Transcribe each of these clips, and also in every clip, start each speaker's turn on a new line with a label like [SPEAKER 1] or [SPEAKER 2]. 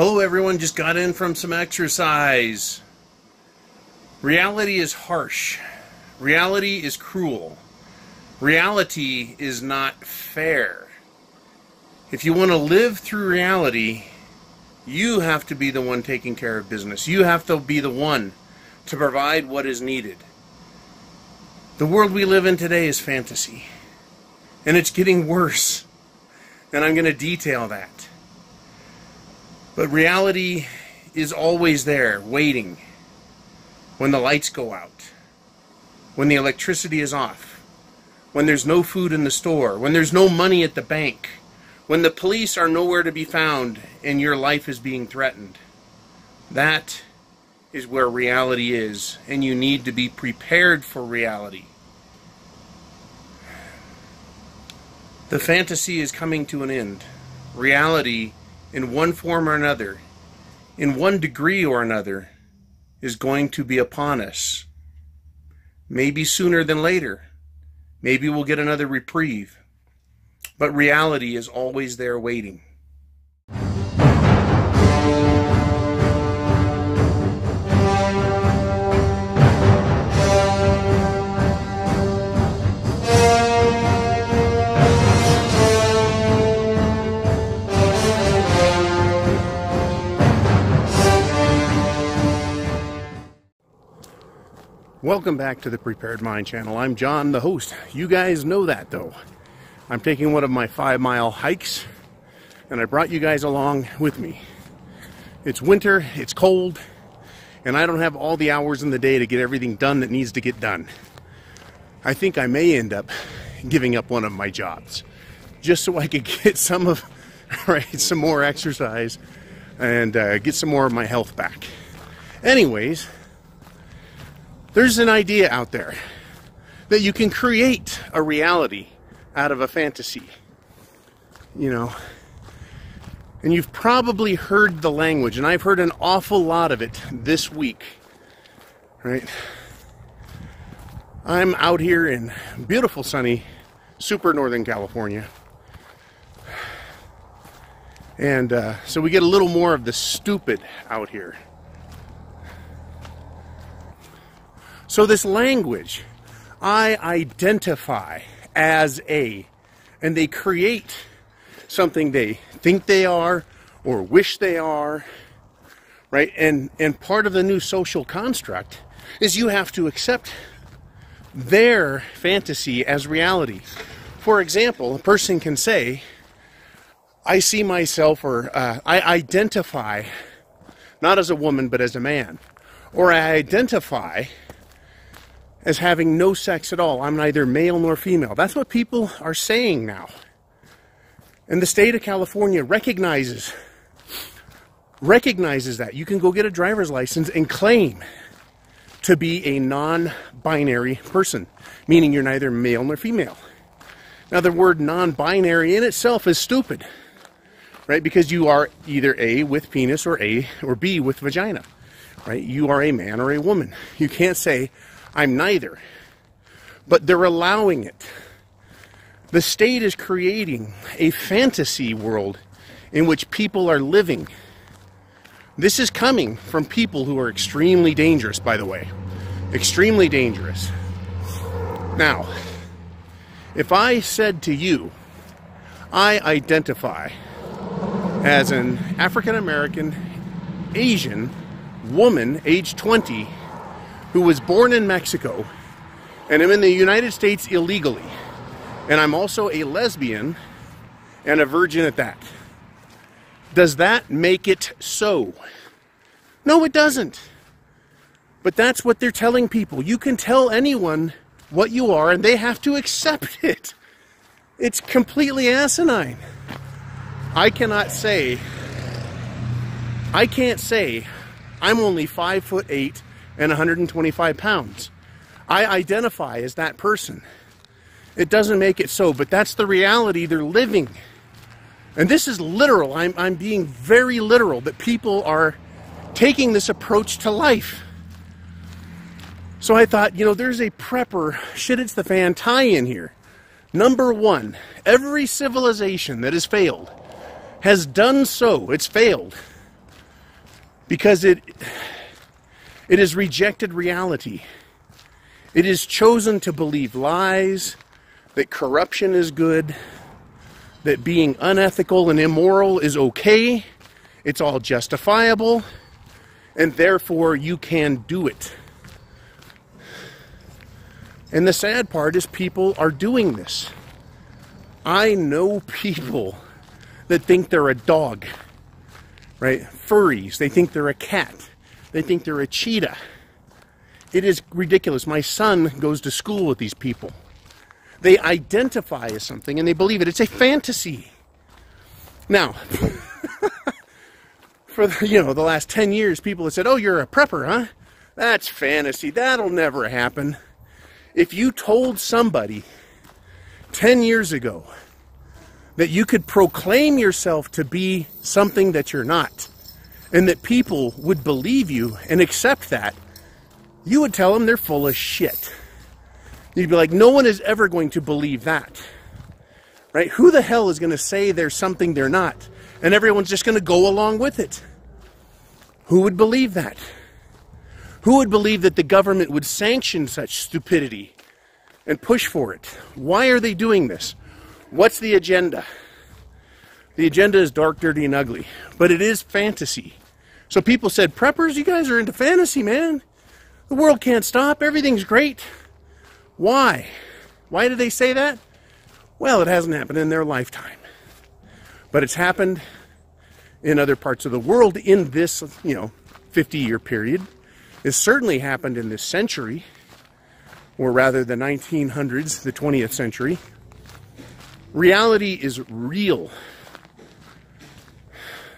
[SPEAKER 1] Hello everyone, just got in from some exercise. Reality is harsh. Reality is cruel. Reality is not fair. If you want to live through reality, you have to be the one taking care of business. You have to be the one to provide what is needed. The world we live in today is fantasy. And it's getting worse. And I'm going to detail that. But reality is always there, waiting. When the lights go out. When the electricity is off. When there's no food in the store. When there's no money at the bank. When the police are nowhere to be found and your life is being threatened. That is where reality is, and you need to be prepared for reality. The fantasy is coming to an end. Reality, in one form or another, in one degree or another, is going to be upon us. Maybe sooner than later. Maybe we'll get another reprieve. But reality is always there waiting. Welcome back to the Prepared Mind channel. I'm John, the host. You guys know that though. I'm taking one of my 5-mile hikes and I brought you guys along with me. It's winter, it's cold, and I don't have all the hours in the day to get everything done that needs to get done. I think I may end up giving up one of my jobs just so I could get some more exercise and get some more of my health back. Anyways, there's an idea out there that you can create a reality out of a fantasy, you know, and you've probably heard the language, and I've heard an awful lot of it this week, right? I'm out here in beautiful, sunny, super Northern California, and so we get a little more of the stupid out here. So this language, I identify as a, and they create something they think they are or wish they are, right? And part of the new social construct is you have to accept their fantasy as reality. For example, a person can say, I see myself, or I identify not as a woman but as a man, or I identify as having no sex at all. I'm neither male nor female. That's what people are saying now. And the state of California recognizes that. You can go get a driver's license and claim to be a non-binary person, meaning you're neither male nor female. Now the word non-binary in itself is stupid, right? Because you are either A with penis or A or B with vagina, right? You are a man or a woman. You can't say I'm neither. But they're allowing it. The state is creating a fantasy world in which people are living. This is coming from people who are extremely dangerous, by the way. Extremely dangerous. Now, if I said to you, I identify as an African American Asian woman, age 20, who was born in Mexico, and I'm in the United States illegally, and I'm also a lesbian and a virgin at that. Does that make it so? No, it doesn't. But that's what they're telling people. You can tell anyone what you are, and they have to accept it. It's completely asinine. I can't say I'm only 5'8" and 125 pounds. I identify as that person. It doesn't make it so, but that's the reality they're living. And this is literal. I'm being very literal that people are taking this approach to life. So I thought, you know, there's a prepper shit it's the fan tie-in here. Number one, every civilization that has failed has done so. It's failed Because it has rejected reality. It has chosen to believe lies, that corruption is good, that being unethical and immoral is okay, it's all justifiable, and therefore you can do it. And the sad part is people are doing this. I know people that think they're a dog, right? Furries, they think they're a cat. They think they're a cheetah. It is ridiculous. My son goes to school with these people. They identify as something and they believe it. It's a fantasy. Now, for the last 10 years, people have said, oh, you're a prepper, huh? That's fantasy. That'll never happen. If you told somebody 10 years ago that you could proclaim yourself to be something that you're not, and that people would believe you and accept that, you would tell them they're full of shit. You'd be like, no one is ever going to believe that. Right? Who the hell is going to say there's something they're not? And everyone's just going to go along with it. Who would believe that? Who would believe that the government would sanction such stupidity and push for it? Why are they doing this? What's the agenda? The agenda is dark, dirty, and ugly. But it is fantasy. So people said, preppers, you guys are into fantasy, man. The world can't stop. Everything's great. Why? Why did they say that? Well, it hasn't happened in their lifetime. But it's happened in other parts of the world in this, 50-year period. It's certainly happened in this century, or rather the 1900s, the 20th century. Reality is real.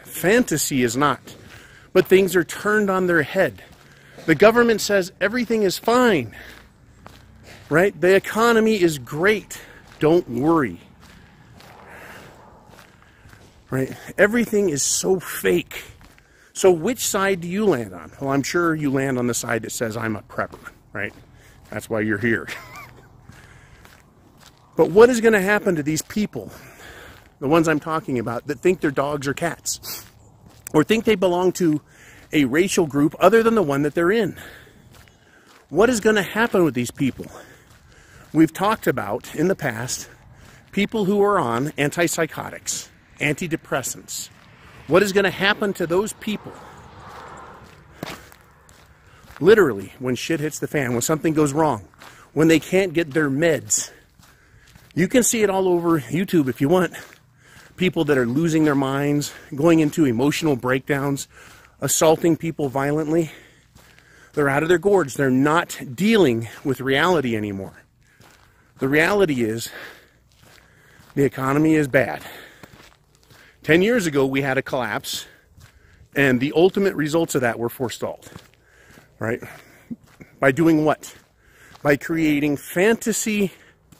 [SPEAKER 1] Fantasy is not. But things are turned on their head. The government says everything is fine. Right? The economy is great. Don't worry. Right? Everything is so fake. So which side do you land on? Well, I'm sure you land on the side that says I'm a prepper, right? That's why you're here. But what is going to happen to these people, the ones I'm talking about, that think they're dogs or cats, or think they belong to a racial group other than the one that they're in? What is going to happen with these people? We've talked about, in the past, people who are on antipsychotics, antidepressants. What is going to happen to those people? Literally, when shit hits the fan, when something goes wrong, when they can't get their meds. You can see it all over YouTube if you want. People that are losing their minds, going into emotional breakdowns, assaulting people violently. They're out of their gourds. They're not dealing with reality anymore. The reality is, the economy is bad. 10 years ago, we had a collapse, and the ultimate results of that were forestalled. Right? By doing what? By creating fantasy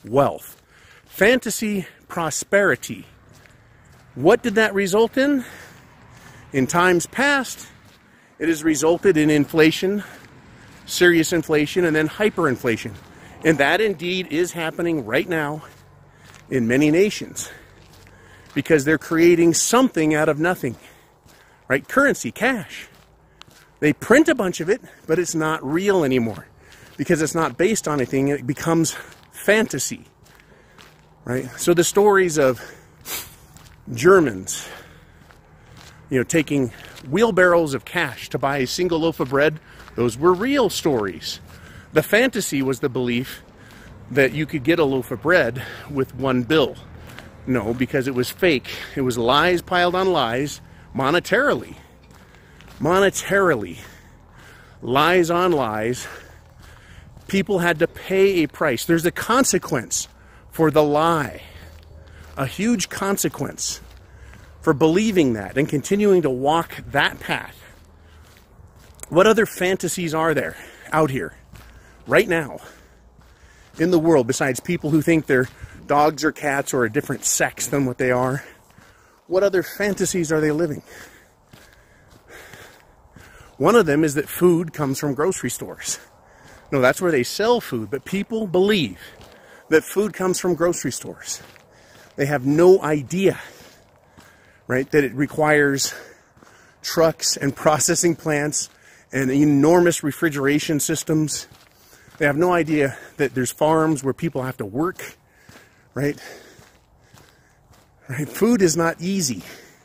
[SPEAKER 1] wealth. Fantasy prosperity. What did that result in? In times past, it has resulted in inflation, serious inflation, and then hyperinflation. And that indeed is happening right now in many nations. Because they're creating something out of nothing. Right? Currency, cash. They print a bunch of it, but it's not real anymore. Because it's not based on anything, it becomes fantasy. Right? So the stories of Germans, taking wheelbarrows of cash to buy a single loaf of bread, those were real stories. The fantasy was the belief that you could get a loaf of bread with one bill. No, because it was fake. It was lies piled on lies, monetarily. Monetarily. Lies on lies. People had to pay a price. There's a consequence for the lie. A huge consequence for believing that and continuing to walk that path. What other fantasies are there out here right now in the world besides people who think they're dogs or cats or a different sex than what they are? What other fantasies are they living? One of them is that food comes from grocery stores. No, that's where they sell food, but people believe that food comes from grocery stores. They have no idea, right, that it requires trucks and processing plants and enormous refrigeration systems. They have no idea that there's farms where people have to work, right? Right? Food is not easy.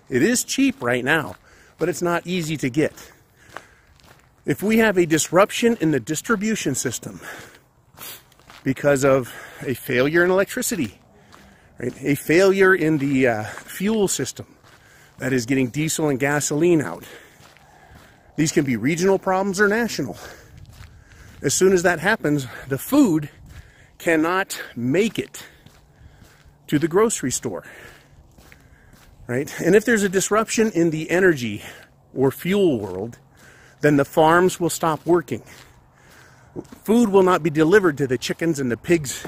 [SPEAKER 1] It is cheap right now, but it's not easy to get. If we have a disruption in the distribution system because of a failure in electricity, right? A failure in the fuel system that is getting diesel and gasoline out, these can be regional problems or national. As soon as that happens, the food cannot make it to the grocery store, right? And if there's a disruption in the energy or fuel world, then the farms will stop working. Food will not be delivered to the chickens and the pigs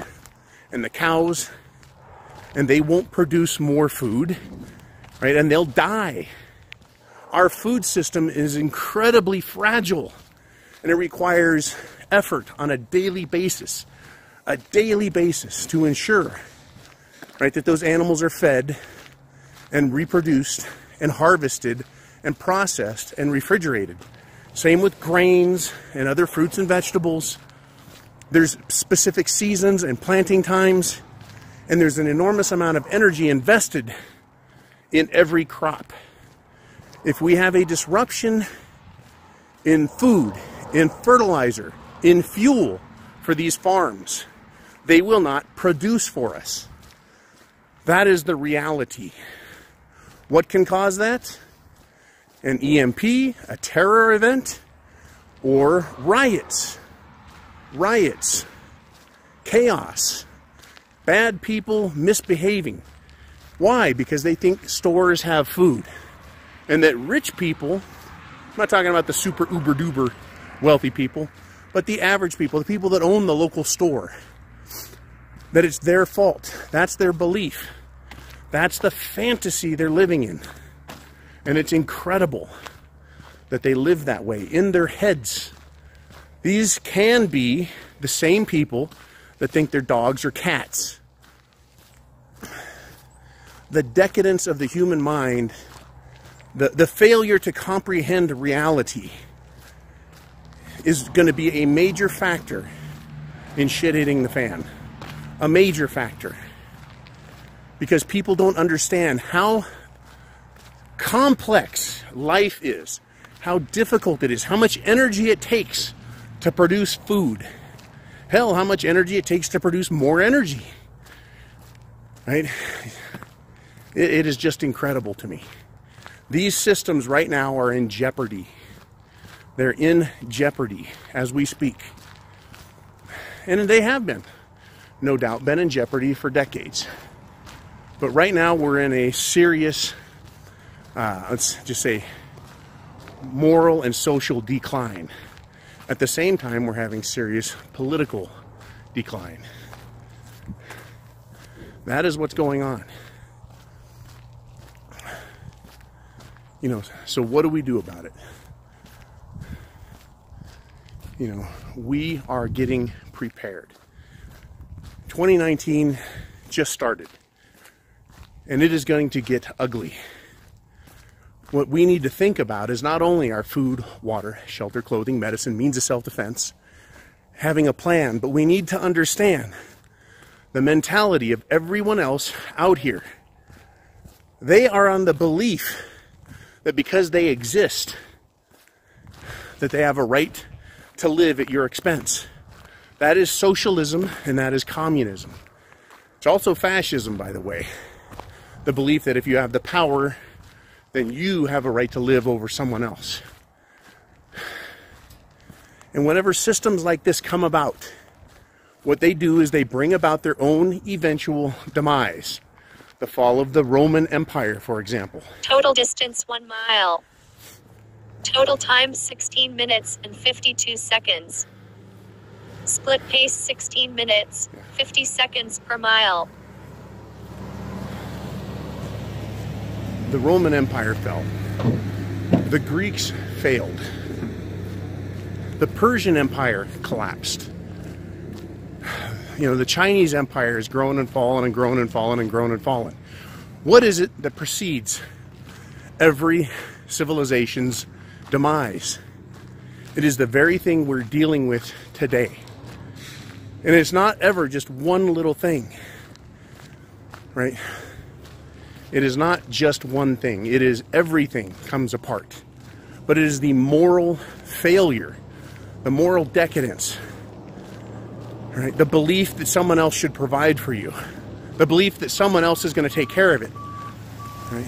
[SPEAKER 1] and the cows, and they won't produce more food, right? And they'll die. Our food system is incredibly fragile, and it requires effort on a daily basis to ensure, right, that those animals are fed and reproduced and harvested and processed and refrigerated. Same with grains and other fruits and vegetables. There's specific seasons and planting times, and there's an enormous amount of energy invested in every crop. If we have a disruption in food, in fertilizer, in fuel for these farms, they will not produce for us. That is the reality. What can cause that? An EMP, a terror event, or riots, chaos, bad people misbehaving. Why? Because they think stores have food. And that rich people, I'm not talking about the super uber duper wealthy people, but the average people, the people that own the local store, that it's their fault. That's their belief. That's the fantasy they're living in. And it's incredible that they live that way in their heads. These can be the same people that think they're dogs or cats. The decadence of the human mind, the failure to comprehend reality, is going to be a major factor in shit hitting the fan. A major factor. Because people don't understand how complex life is, how difficult it is, how much energy it takes to produce food. Hell, how much energy it takes to produce more energy. Right? It is just incredible to me. These systems right now are in jeopardy. They're in jeopardy as we speak. And they have been, no doubt, been in jeopardy for decades. But right now we're in a serious, let's just say, moral and social decline. At the same time, we're having serious political decline. That is what's going on. You know, so what do we do about it? You know, we are getting prepared. 2019 just started, and it is going to get ugly. What we need to think about is not only our food, water, shelter, clothing, medicine, means of self-defense, having a plan, but we need to understand the mentality of everyone else out here. They are on the belief that because they exist, that they have a right to live at your expense. That is socialism, and that is communism. It's also fascism, by the way. The belief that if you have the power, then you have a right to live over someone else. And whenever systems like this come about, what they do is they bring about their own eventual demise. The fall of the Roman Empire, for example.
[SPEAKER 2] Total distance 1 mile. Total time 16 minutes and 52 seconds. Split pace 16 minutes, 50 seconds per mile.
[SPEAKER 1] The Roman Empire fell. The Greeks failed. The Persian Empire collapsed. You know, the Chinese Empire has grown and fallen and grown and fallen and grown and fallen. What is it that precedes every civilization's demise. It is the very thing we're dealing with today. And it's not ever just one little thing, right? It is not just one thing. It is everything comes apart. But it is the moral failure, the moral decadence, right? The belief that someone else should provide for you, the belief that someone else is going to take care of it, right?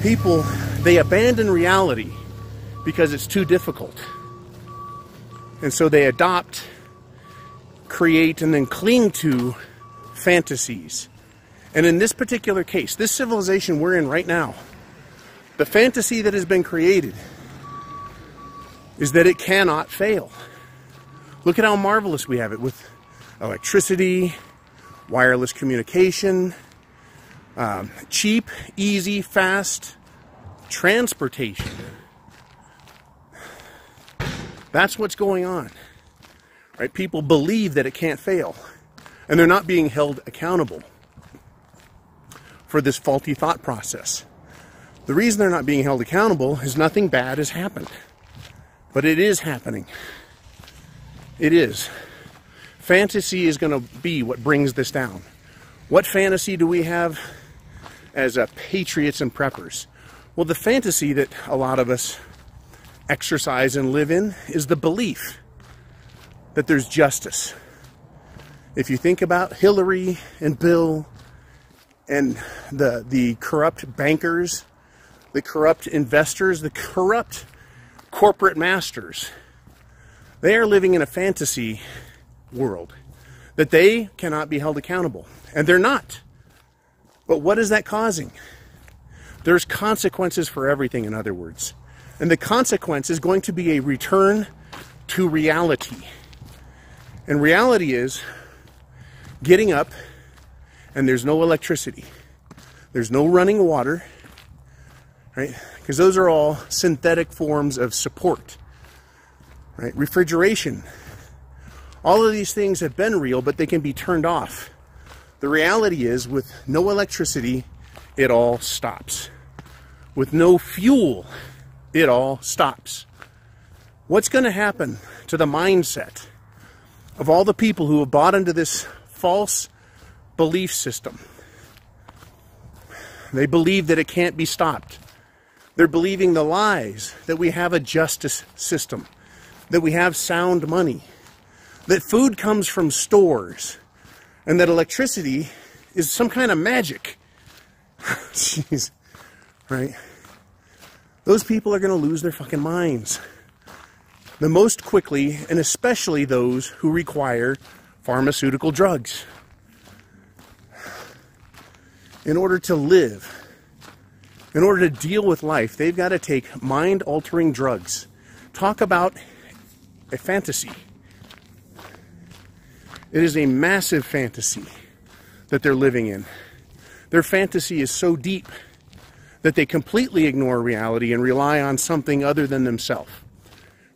[SPEAKER 1] People, they abandon reality because it's too difficult. And so they adopt, create, and then cling to fantasies. And in this particular case, this civilization we're in right now, the fantasy that has been created is that it cannot fail. Look at how marvelous we have it with electricity, wireless communication, cheap, easy, fast transportation. That's what's going on, right? People believe that it can't fail, and they're not being held accountable for this faulty thought process. The reason they're not being held accountable is nothing bad has happened, but it is happening. It is. Fantasy is going to be what brings this down. What fantasy do we have as patriots and preppers? Well, the fantasy that a lot of us exercise and live in is the belief that there's justice. If you think about Hillary and Bill and the corrupt bankers, the corrupt investors, the corrupt corporate masters, they are living in a fantasy world that they cannot be held accountable. And they're not. But what is that causing? There's consequences for everything, in other words. And the consequence is going to be a return to reality. And reality is getting up and there's no electricity. There's no running water, right? Because those are all synthetic forms of support, right? Refrigeration. All of these things have been real, but they can be turned off. The reality is, with no electricity, it all stops. With no fuel, it all stops. What's going to happen to the mindset of all the people who have bought into this false belief system? They believe that it can't be stopped. They're believing the lies that we have a justice system, that we have sound money, that food comes from stores, and that electricity is some kind of magic. Jeez, right? Those people are going to lose their fucking minds the most quickly, and especially those who require pharmaceutical drugs. In order to live, in order to deal with life, they've got to take mind-altering drugs. Talk about a fantasy. It is a massive fantasy that they're living in. Their fantasy is so deep that they completely ignore reality and rely on something other than themselves.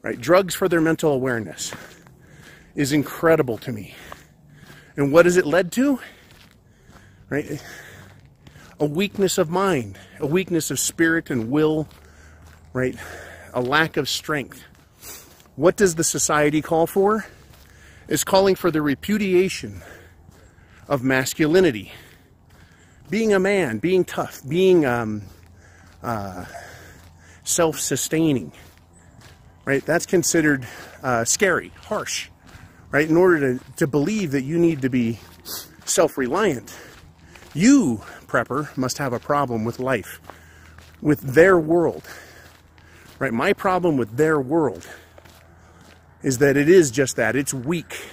[SPEAKER 1] Right? Drugs for their mental awareness is incredible to me. And what has it led to? Right? A weakness of mind, a weakness of spirit and will, right? A lack of strength. What does the society call for? It's calling for the repudiation of masculinity. Being a man, being tough, being self-sustaining, right? That's considered scary, harsh, right? In order to believe that you need to be self-reliant, you, prepper, must have a problem with life, with their world, right? My problem with their world is that it is just that. It's weak.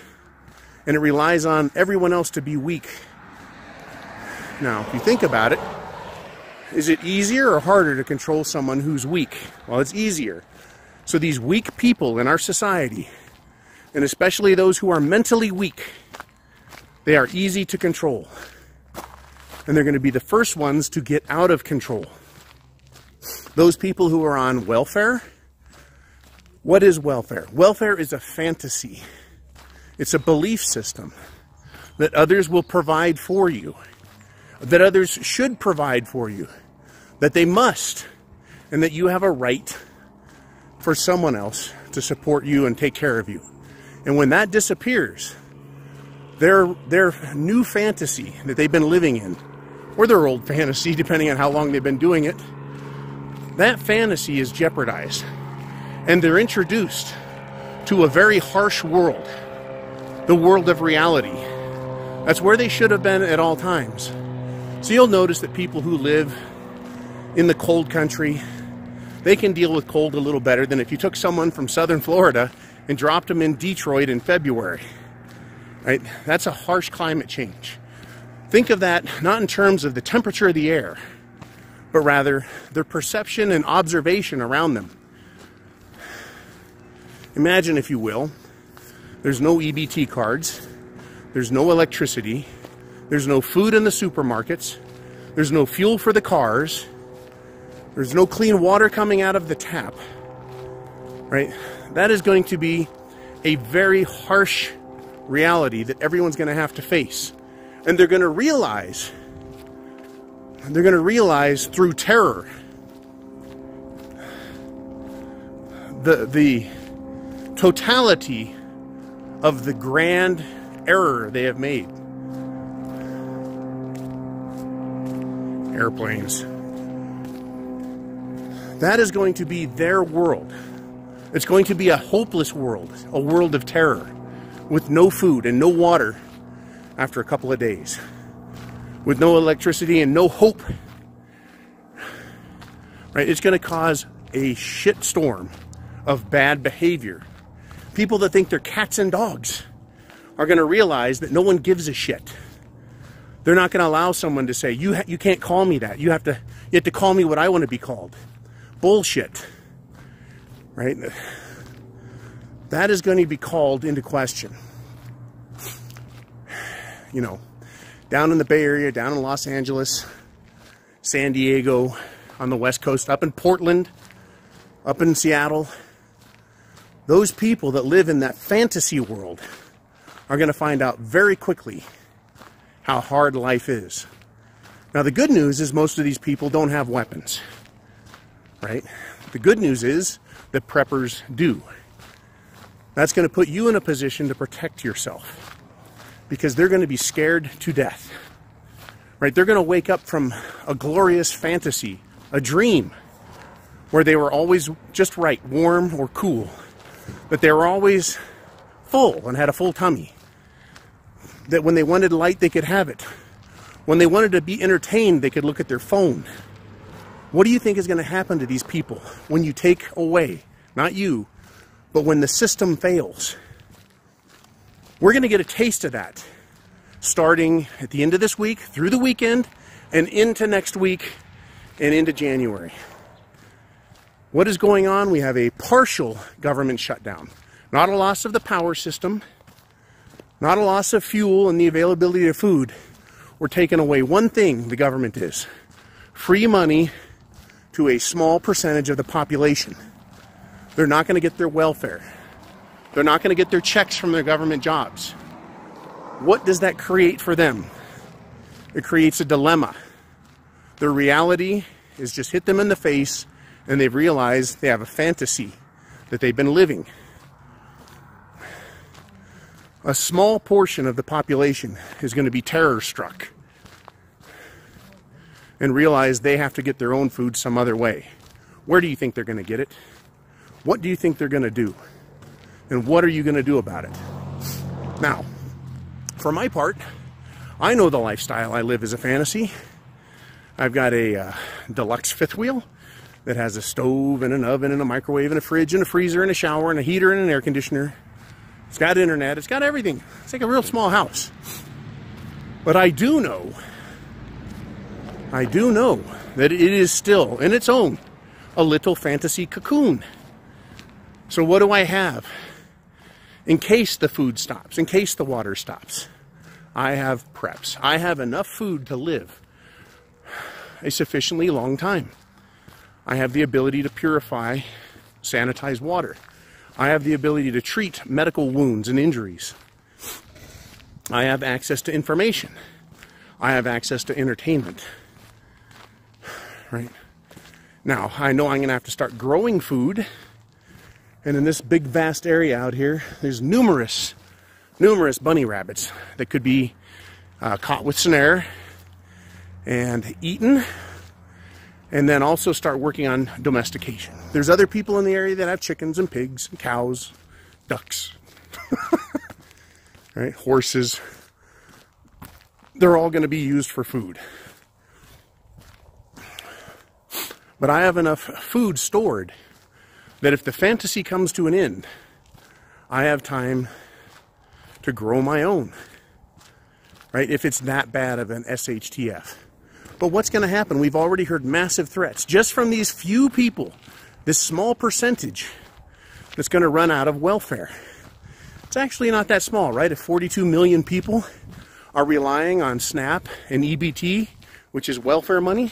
[SPEAKER 1] And it relies on everyone else to be weak. Now, if you think about it, is it easier or harder to control someone who's weak? Well, it's easier. So these weak people in our society, and especially those who are mentally weak, they are easy to control. And they're going to be the first ones to get out of control. Those people who are on welfare, what is welfare? Welfare is a fantasy. It's a belief system that others will provide for you, that others should provide for you, that they must and that you have a right for someone else to support you and take care of you. And when that disappears, their new fantasy that they've been living in, or their old fantasy, depending on how long they've been doing it, that fantasy is jeopardized. And they're introduced to a very harsh world, the world of reality. That's where they should have been at all times. So you'll notice that people who live in the cold country, they can deal with cold a little better than if you took someone from southern Florida and dropped them in Detroit in February. Right? That's a harsh climate change. Think of that not in terms of the temperature of the air, but rather their perception and observation around them. Imagine, if you will, there's no EBT cards, there's no electricity, there's no food in the supermarkets, there's no fuel for the cars, there's no clean water coming out of the tap, right? That is going to be a very harsh reality that everyone's going to have to face. And they're going to realize through terror the totality of the grand error they have made. Airplanes. That is going to be their world. It's going to be a hopeless world, a world of terror, with no food and no water after a couple of days, with no electricity and no hope. Right? It's going to cause a shitstorm of bad behavior. People that think they're cats and dogs are going to realize that no one gives a shit. They're not going to allow someone to say, you can't call me that. You have to call me what I want to be called. Bullshit. Right? That is going to be called into question. You know, down in the Bay Area, down in Los Angeles, San Diego, on the West Coast, up in Portland, up in Seattle, those people that live in that fantasy world are going to find out very quickly how hard life is. Now, the good news is most of these people don't have weapons, right? The good news is that preppers do. That's going to put you in a position to protect yourself, because they're going to be scared to death, right? They're going to wake up from a glorious fantasy, a dream, where they were always just right, warm or cool, but they were always full and had a full tummy. That when they wanted light, they could have it. When they wanted to be entertained, they could look at their phone. What do you think is going to happen to these people when you take away, not you, but when the system fails? We're going to get a taste of that starting at the end of this week, through the weekend, and into next week, and into January. What is going on? We have a partial government shutdown. Not a loss of the power system, not a loss of fuel and the availability of food. We're taking away one thing, the government is. Free money to a small percentage of the population. They're not going to get their welfare. They're not going to get their checks from their government jobs. What does that create for them? It creates a dilemma. Their reality is just hit them in the face, and they've realized they have a fantasy that they've been living. A small portion of the population is going to be terror struck and realize they have to get their own food some other way. Where do you think they're going to get it? What do you think they're going to do? And what are you going to do about it? Now, for my part, I know the lifestyle I live is a fantasy. I've got a deluxe fifth wheel that has a stove and an oven and a microwave and a fridge and a freezer and a shower and a heater and an air conditioner. It's got internet. It's got everything. It's like a real small house. But I do know that it is still, in its own, a little fantasy cocoon. So what do I have? In case the food stops, in case the water stops, I have preps. I have enough food to live a sufficiently long time. I have the ability to purify, sanitize water. I have the ability to treat medical wounds and injuries. I have access to information. I have access to entertainment. Right? Now, I know I'm going to have to start growing food. And in this big, vast area out here, there's numerous bunny rabbits that could be caught with snare and eaten, and then also start working on domestication. There's other people in the area that have chickens and pigs and cows, ducks, right? Horses. They're all going to be used for food. But I have enough food stored that if the fantasy comes to an end, I have time to grow my own, right? If it's that bad of an SHTF. But what's going to happen? We've already heard massive threats just from these few people, this small percentage that's going to run out of welfare. It's actually not that small, right? If 42 million people are relying on SNAP and EBT, which is welfare money,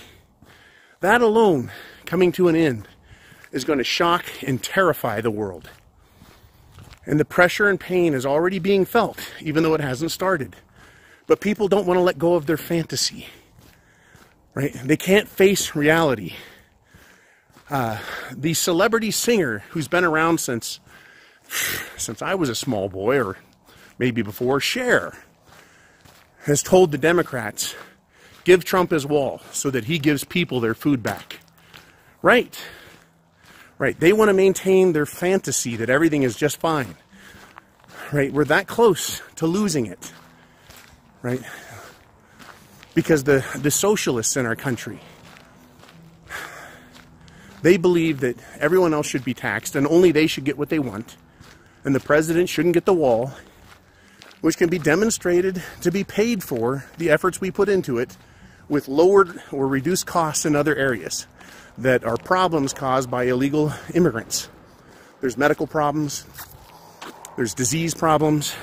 [SPEAKER 1] that alone, coming to an end, is going to shock and terrify the world. And the pressure and pain is already being felt, even though it hasn't started. But people don't want to let go of their fantasy, right? They can't face reality. The celebrity singer who's been around since I was a small boy, or maybe before, Cher, has told the Democrats, give Trump his wall so that he gives people their food back. Right. Right. They want to maintain their fantasy that everything is just fine. Right. We're that close to losing it. Right. Because the socialists in our country, they believe that everyone else should be taxed and only they should get what they want. And the president shouldn't get the wall, which can be demonstrated to be paid for the efforts we put into it with lowered or reduced costs in other areas that are problems caused by illegal immigrants. There's medical problems, there's disease problems,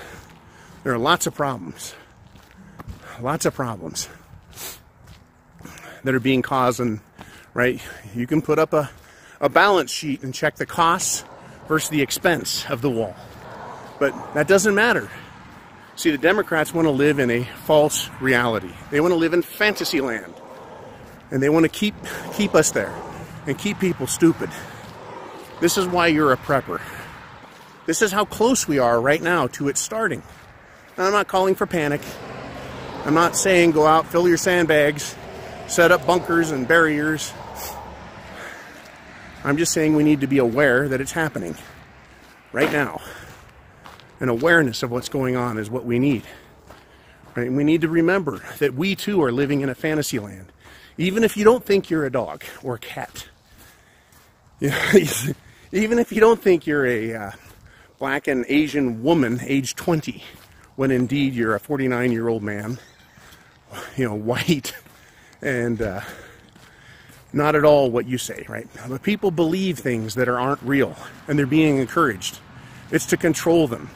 [SPEAKER 1] there are lots of problems that are being caused. And right, you can put up a balance sheet and check the costs versus the expense of the wall, but that doesn't matter. See, the Democrats want to live in a false reality. They want to live in fantasy land. And they want to keep us there and keep people stupid. This is why you're a prepper. This is how close we are right now to it starting. Now, I'm not calling for panic. I'm not saying go out, fill your sandbags, set up bunkers and barriers. I'm just saying we need to be aware that it's happening right now. And awareness of what's going on is what we need. Right? And we need to remember that we too are living in a fantasy land. Even if you don't think you're a dog or a cat. You know, even if you don't think you're a black and Asian woman age 20, when indeed you're a 49-year-old man, you know, white, and not at all what you say, right? But people believe things that aren't real, and they're being encouraged. It's to control them.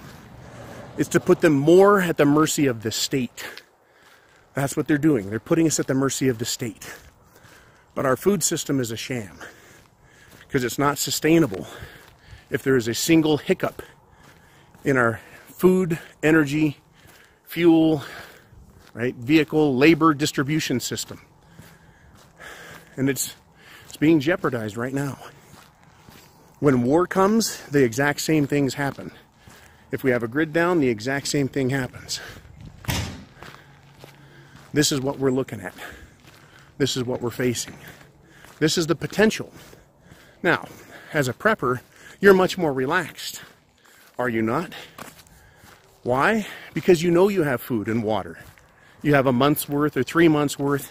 [SPEAKER 1] It's to put them more at the mercy of the state. That's what they're doing. They're putting us at the mercy of the state. But our food system is a sham, because it's not sustainable if there is a single hiccup in our food, energy, fuel, right, vehicle, labor distribution system. And it's being jeopardized right now. When war comes, the exact same things happen. If we have a grid down, the exact same thing happens. This is what we're looking at. This is what we're facing. This is the potential. Now, as a prepper, you're much more relaxed. Are you not? Why? Because you know you have food and water. You have a month's worth or 3 months worth.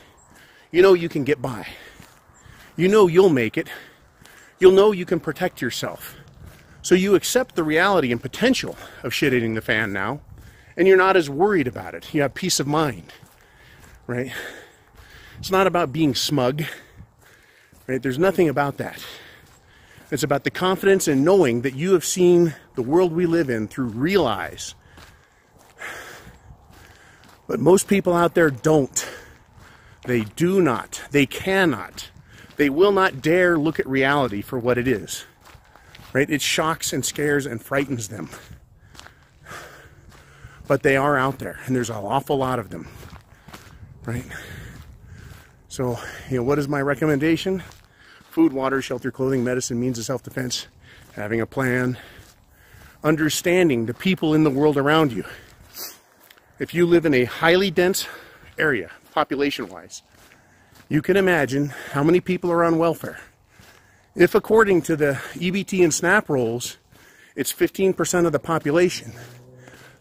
[SPEAKER 1] You know you can get by. You know you'll make it. You'll know you can protect yourself. So you accept the reality and potential of shit hitting the fan now, and you're not as worried about it. You have peace of mind, right? It's not about being smug, right? There's nothing about that. It's about the confidence in knowing that you have seen the world we live in through real eyes. But most people out there don't. They do not. They cannot. They will not dare look at reality for what it is. Right? It shocks and scares and frightens them. But they are out there, and there's an awful lot of them. Right? So, you know, what is my recommendation? Food, water, shelter, clothing, medicine, means of self-defense, having a plan, understanding the people in the world around you. If you live in a highly dense area, population-wise, you can imagine how many people are on welfare. If, according to the EBT and SNAP rolls, it's 15% of the population,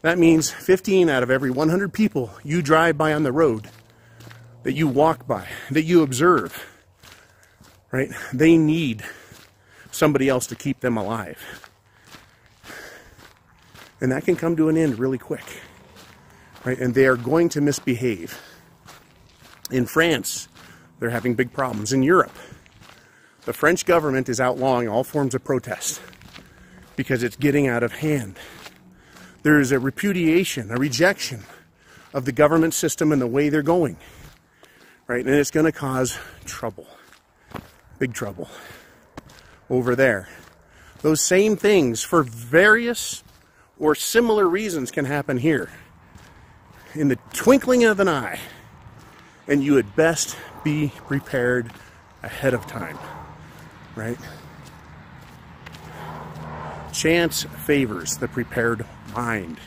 [SPEAKER 1] that means 15 out of every 100 people you drive by on the road, that you walk by, that you observe, right? They need somebody else to keep them alive. And that can come to an end really quick, right? And they are going to misbehave. In France, they're having big problems. In Europe, the French government is outlawing all forms of protest because it's getting out of hand. There is a repudiation, a rejection of the government system and the way they're going, right? And it's going to cause trouble, big trouble over there. Those same things for various or similar reasons can happen here in the twinkling of an eye, and you had best be prepared ahead of time, right? Chance favors the prepared mind.